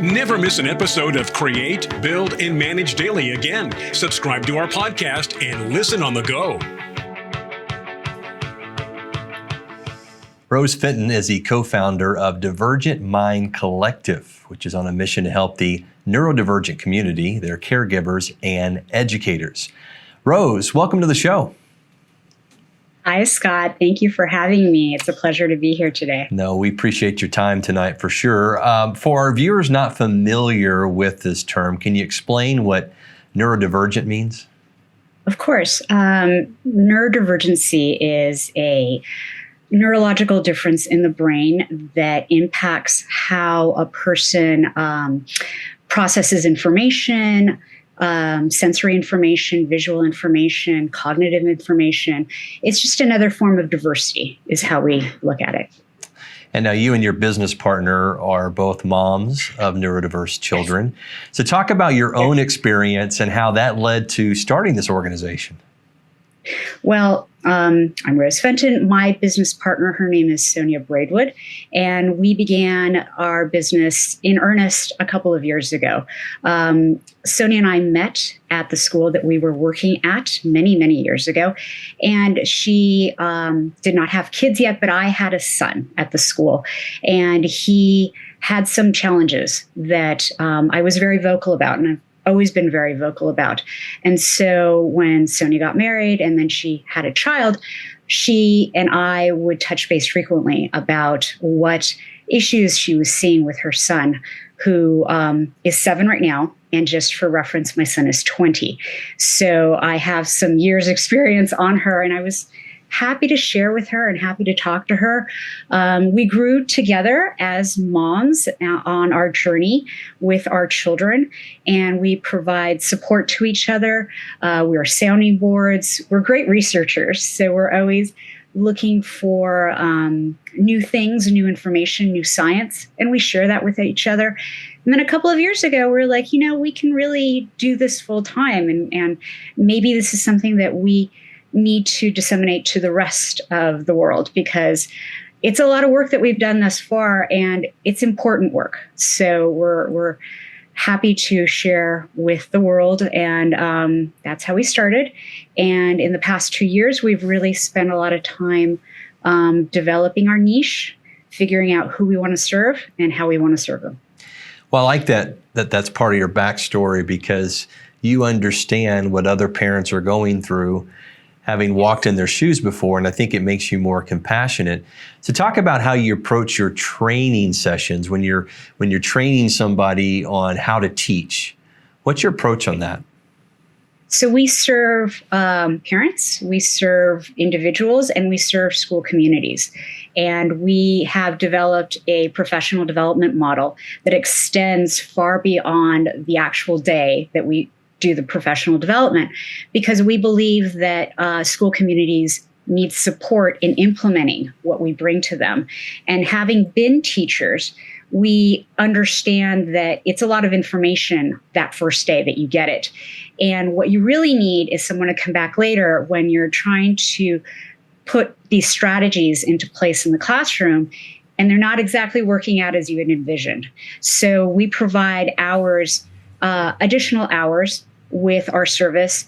Never miss an episode of Create, Build, and Manage Daily again. Subscribe to our podcast and listen on the go. Rose Fenton is the co-founder of Divergent Mind Collective, which is on a mission to help the neurodivergent community, their caregivers, and educators. Rose, welcome to the show. Hi, Scott. Thank you for having me. It's a pleasure to be here today. No, we appreciate your time tonight for sure. For our viewers not familiar with this term, can you explain what neurodivergent means? Of course. Neurodivergency is a neurological difference in the brain that impacts how a person processes information, sensory information, visual information, cognitive information. It's just another form of diversity is how we look at it. And now you and your business partner are both moms of neurodiverse children. So talk about your own experience and how that led to starting this organization. Well, I'm Rose Fenton. My business partner, her name is Sonia Braidwood, and we began our business in earnest a couple of years ago. Sonia and I met at the school that we were working at many, many years ago, and she did not have kids yet, but I had a son at the school, and he had some challenges that I was very vocal about, and I've always been very vocal about. And so when Sonia got married and then she had a child, she and I would touch base frequently about what issues she was seeing with her son, who is 7 right now. And just for reference, my son is 20. So I have some years experience on her, and I was happy to share with her and happy to talk to her. We grew together as moms on our journey with our children, and we provide support to each other. We're sounding boards. We're great researchers, so we're always looking for new things, new information, new science, and we share that with each other. And then a couple of years ago, we were like, we can really do this full time, and maybe this is something that we need to disseminate to the rest of the world, because it's a lot of work that we've done thus far, and it's important work. So we're happy to share with the world, and that's how we started. And in the past 2 years, we've really spent a lot of time developing our niche, figuring out who we want to serve and how we want to serve them. Well, I like that's part of your backstory, because you understand what other parents are going through, having walked in their shoes before, and I think it makes you more compassionate. So talk about how you approach your training sessions when you're training somebody on how to teach. What's your approach on that? So we serve parents, we serve individuals, and we serve school communities. And we have developed a professional development model that extends far beyond the actual day that we do the professional development, because we believe that school communities need support in implementing what we bring to them. And having been teachers, we understand that it's a lot of information that first day that you get it. And what you really need is someone to come back later when you're trying to put these strategies into place in the classroom, and they're not exactly working out as you had envisioned. So we provide hours, additional hours with our service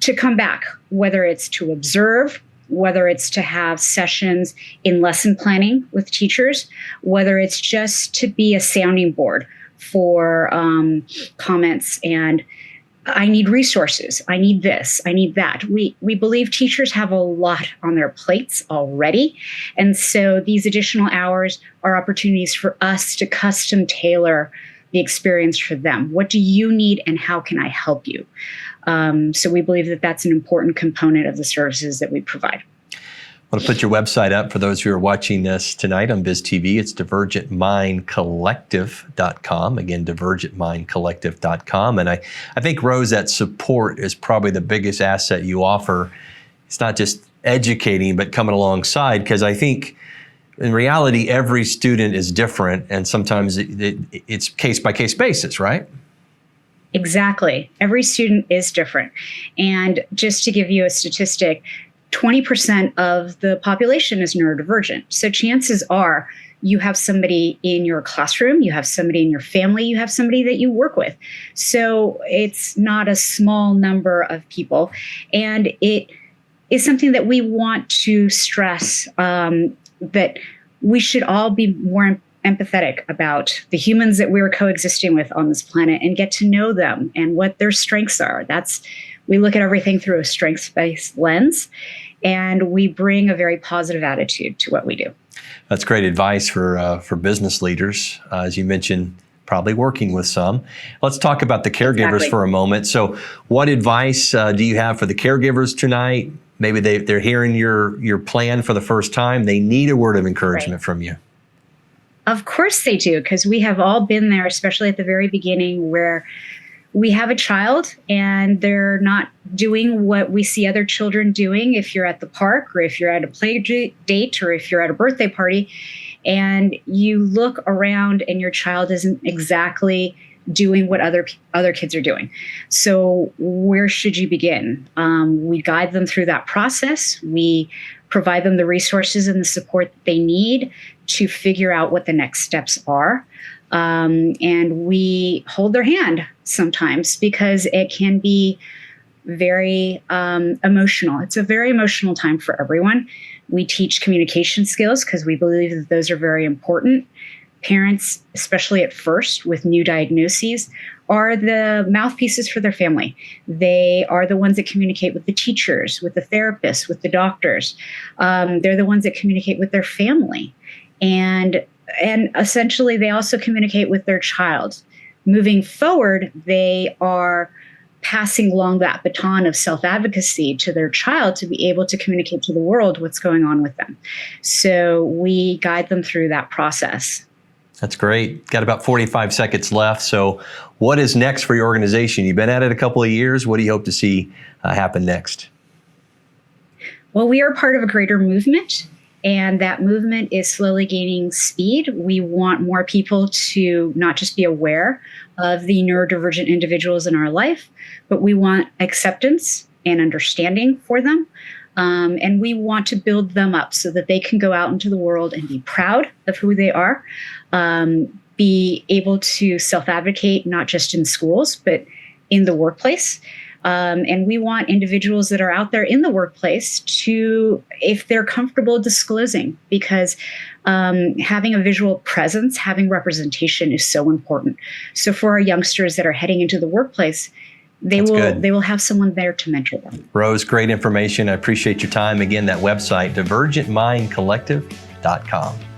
to come back, whether it's to observe, whether it's to have sessions in lesson planning with teachers, whether it's just to be a sounding board for comments and I need resources, I need this, I need that. We believe teachers have a lot on their plates already. And so these additional hours are opportunities for us to custom tailor the experience for them. What do you need and how can I help you? So we believe that that's an important component of the services that we provide. I want to put your website up for those who are watching this tonight on BizTV. It's divergentmindcollective.com. Again, divergentmindcollective.com. And I think, Rose, that support is probably the biggest asset you offer. It's not just educating, but coming alongside, because I think in reality, every student is different, and sometimes it's case-by-case basis, right? Exactly. Every student is different. And just to give you a statistic, 20% of the population is neurodivergent. So chances are you have somebody in your classroom, you have somebody in your family, you have somebody that you work with. So it's not a small number of people. And it is something that we want to stress, that we should all be more empathetic about the humans that we're coexisting with on this planet and get to know them and what their strengths are. We look at everything through a strengths-based lens, and we bring a very positive attitude to what we do. That's great advice for business leaders, as you mentioned, probably working with some. Let's talk about the caregivers for a moment. So what advice do you have for the caregivers tonight? Maybe they're hearing your plan for the first time. They need a word of encouragement from you. Of course they do, because we have all been there, especially at the very beginning, where we have a child and they're not doing what we see other children doing. If you're at the park, or if you're at a play date, or if you're at a birthday party, and you look around and your child isn't exactly doing what other kids are doing. So where should you begin? We guide them through that process. We provide them the resources and the support that they need to figure out what the next steps are. And we hold their hand sometimes, because it can be very emotional. It's a very emotional time for everyone. We teach communication skills because we believe that those are very important. Parents, especially at first with new diagnoses, are the mouthpieces for their family. They are the ones that communicate with the teachers, with the therapists, with the doctors. They're the ones that communicate with their family. And essentially, they also communicate with their child. Moving forward, they are passing along that baton of self-advocacy to their child to be able to communicate to the world what's going on with them. So we guide them through that process. That's great. Got about 45 seconds left. So what is next for your organization? You've been at it a couple of years. What do you hope to see happen next? Well, we are part of a greater movement, and that movement is slowly gaining speed. We want more people to not just be aware of the neurodivergent individuals in our life, but we want acceptance and understanding for them. And we want to build them up so that they can go out into the world and be proud of who they are, be able to self-advocate, not just in schools, but in the workplace. And we want individuals that are out there in the workplace to, if they're comfortable, disclosing, because having a visual presence, having representation is so important. So for our youngsters that are heading into the workplace, they will have someone there to mentor them. Rose, great information. I appreciate your time. Again, that website, divergentmindcollective.com.